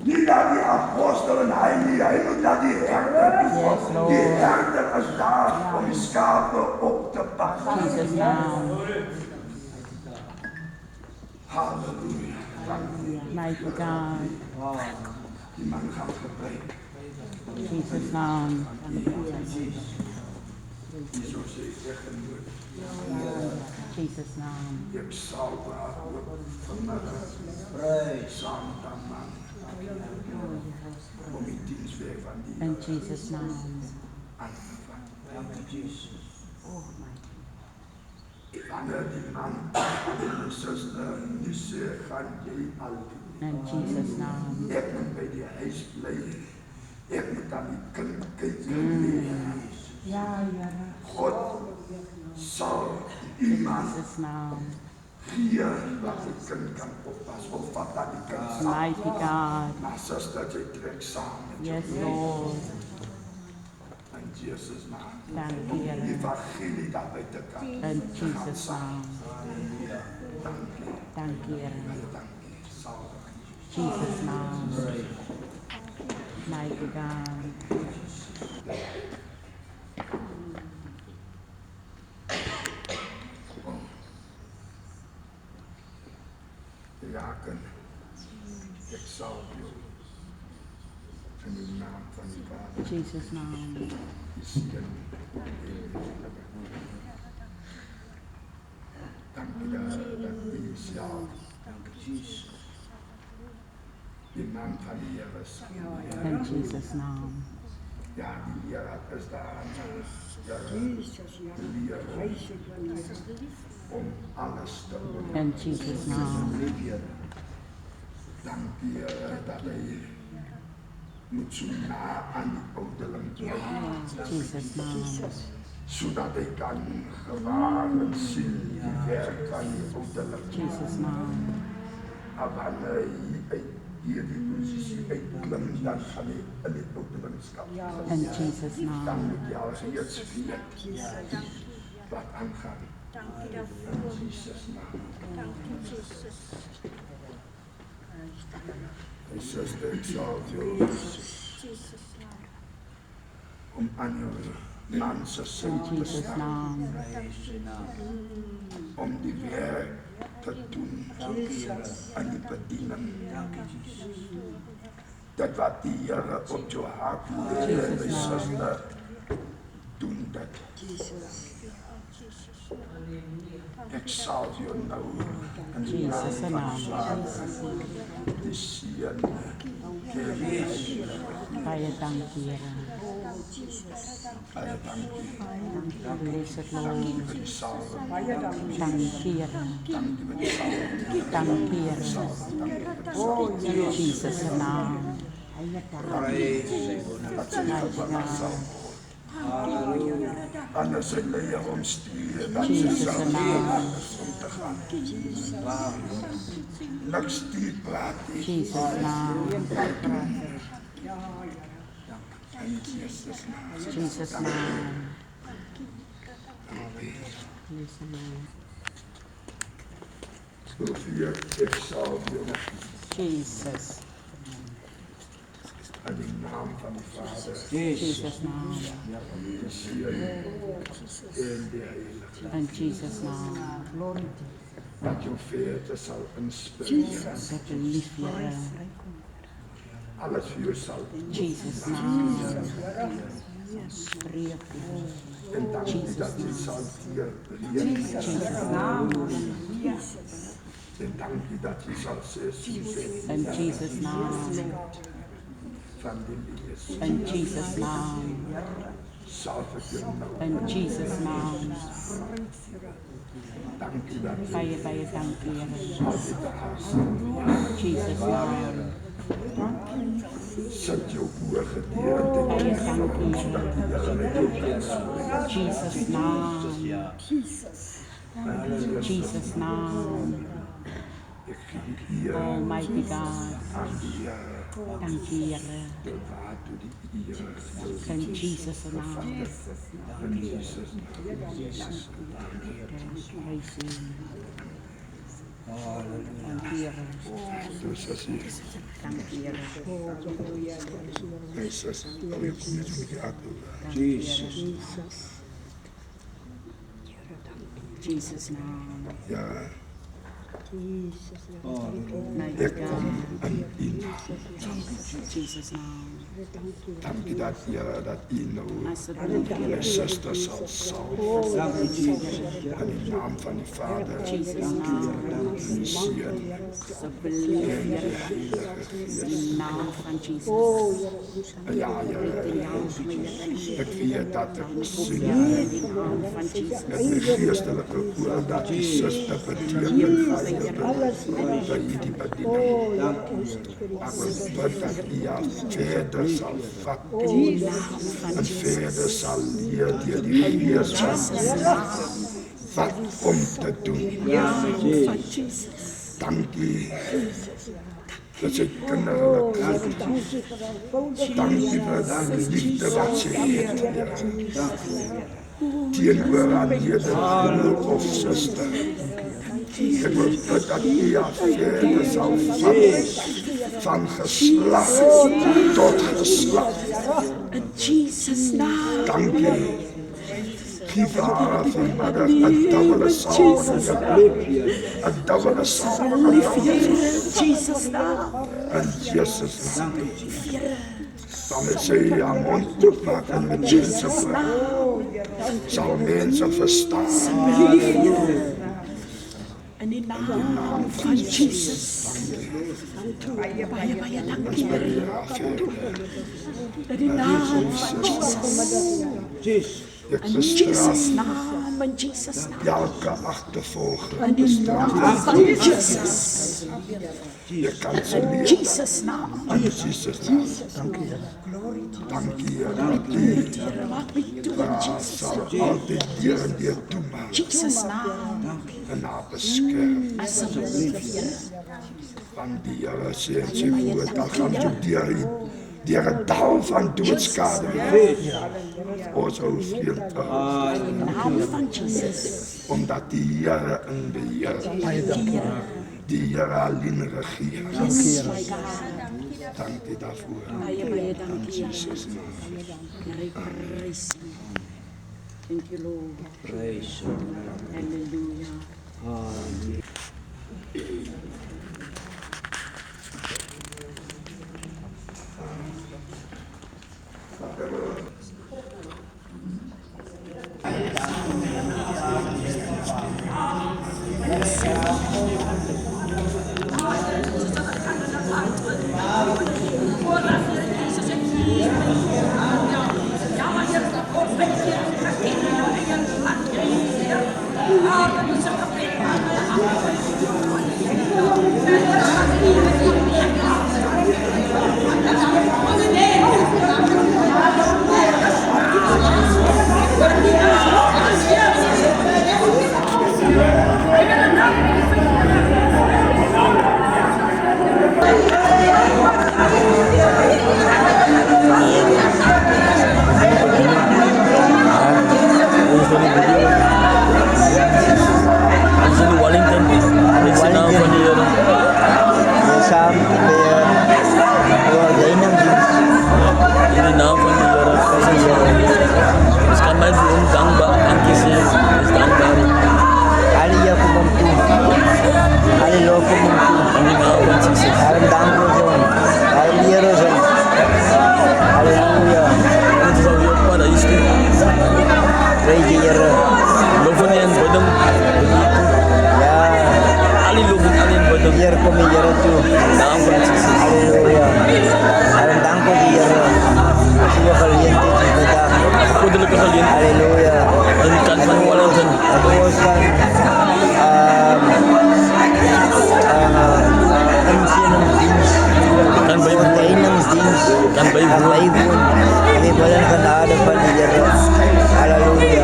Niet dat die apostelen, hij moet naar die herder. Die herder is daar om die schapen op te pakken. Jesus' name. Halleluja. Mighty God. Die man gaat gebreken. Jesus' name. Die zo zeggen moet. Jesus' name. Ik zal daar vanmiddag samen met man. Om die dienst weer van die In Jesus' name. aan te vangen. Wanneer die man en de zuster niet zeer gaan jij al doen. In Jesus' name. Ik moet bij die huis blijven. Ik moet aan die kind kijken. God zal iemand Jesus' name. hier wat die kind kan oppassen. Of wat dat die kind zal. Mighty God. Maar zuster, je trekt samen. Yes, Lord. In Jezus' naam. Dank je, Heer. Evangelie daarbij te kan. In Jesus' name. Dank je, Heer. Jesus' name. Mighty God. Jaken, ik zal je in de naam van die Vader. Jesus' name. Die zien. Dank je dat die is jou. Die naam van die Heer is. In Jesus' name. Ja, die Heer is daar. De Heer om alles te doen. In Jesus' name. Dank je dat hij moet zo na aan die ouderling blijven. Jesus' name. Zodat hij kan gewaren zien die werk van die ouderling. Jesus' name. En wanneer hij hier die positie uitklimt, dan gaan hij in die ouderlingschap. In Jesus' name. Dan moet je al reeds weten wat aangaat. Dank je daarvoor. In Jezus' naam. Dank je, Jezus. En zuster, ik zal je Jezus' naam. om aan je mensen In zijn te Jesus' staan. name. Om die werk te doen en die bedienen. Dat wat die Heer op je hart legt, mijn zuster, doen dat. Ik zal je nou in de naam Jesus' van name. Vader die zien geven. Baie dankie, Heer. Baie dankie. Bless it, Dankie Lord. vir die salwe. Dankie, Heer. Dankie vir die salwe. Dankie, Heer. In Jesus' name. Dat sy gewillig sal word. Anders sy leie omstuur, dat sy Jesus' sal name. leer om te gaan. Niks die praat nie. Jesus' name. In Jesus' naam. Jesus' name. Bless the Lord. Sofia, ik zal je Jesus. in de naam van de Vader, Jesus' name. de Zoon en de Heilige. In Jesus' name. Glory to Dat je veertig zal inspireren. God. Dat je lief, Heer. Alles voor je zal doen. Jesus' name. Spreek, En dank je dat je zal hier Jesus' name. en dank je dat je zal zien In Jesus' name. van de liefdes. In Jesus' name. Zal ik je nou. In Jesus' name. Dank je dat je Baie dankie, Heer. al dit haast. Jesus' name. Zet je oor gedeeld Baie in dankie, zodat Heer. je gelijk kan spreken. Jesus' name. Jesus' name. Ik geef hier Almighty God. aan die Dankie, Heer. de water die hier In Jesus' name. in Jezus naam. Praise you. Dank u, Here. Jesus hier. Dank u, Here. Jesus, oh, je komt met je uit. Jesus. Jesus' name. Ja, Mighty ik kom God. aan u. Jesus' name. Dank u dat, Heer, dat u nou Alsjeblieft, mijn Here. zuster zal salven. In de naam van die Vader, Jesus' en name. de Zoon, Alsjeblieft, en de Here. Heilige In Geest. de naam van Jesus. Ja, Heer, In jouw Heer. ik weet dat ik zie. In de naam van Jesus. Het is geestelijke oor dat die zuster betekent van je bij die bediening. Maar we bid dat u haar verder zal vatten In de naam van en Jesus. verder zal leer door die geest van wat om te doen. In de naam van Jesus. Dank u dat ze kinderlijk hart. Dank u voor de liefde wat ze heeft, Heer. Teenoor aan ieder broer of zuster. Ik wil bid dat u haar verder zal vatten van geslacht tot geslacht. In Jesus' name. Dank u. Geef haar vanmiddag een dubbele zalving. Een dubbele zalving. In Jesus' name. In Jezus' naam. Dan is zij haar mond openmaken met mensen praten. Zal mensen verstaan. In de naam van Jesus. Baie, baie dankie, Here. In de naam van Jesus. Ik In bestraaf Jesus' name. In Jesus' name. elke achtervolger. In de naam van Jesus. Je kan ze In leren. Jesus' name. In Jezus' naam. Dank u, Heer. Dat u Wat we doen in haar Jesus' zal altijd hier en hier toemaken. Jesus' name. En haar beschermen. Alsjeblieft, Here. Van die Heer sê en sy woord, dan gaan toe deur 'n dal van doodskade. Ons hou veel te hou, In de naam van Jesus. omdat die Here in beheer is. Die Here alleen regeer. Yes, my God. Dank u daarvoor. Baie, baie dankie, Here. Jesus naam. Here, I praise you. Thank you, Lord. Praise Hallelujah. Kan baik pun. Ini bulan kan ada pan di jalan. Haleluya.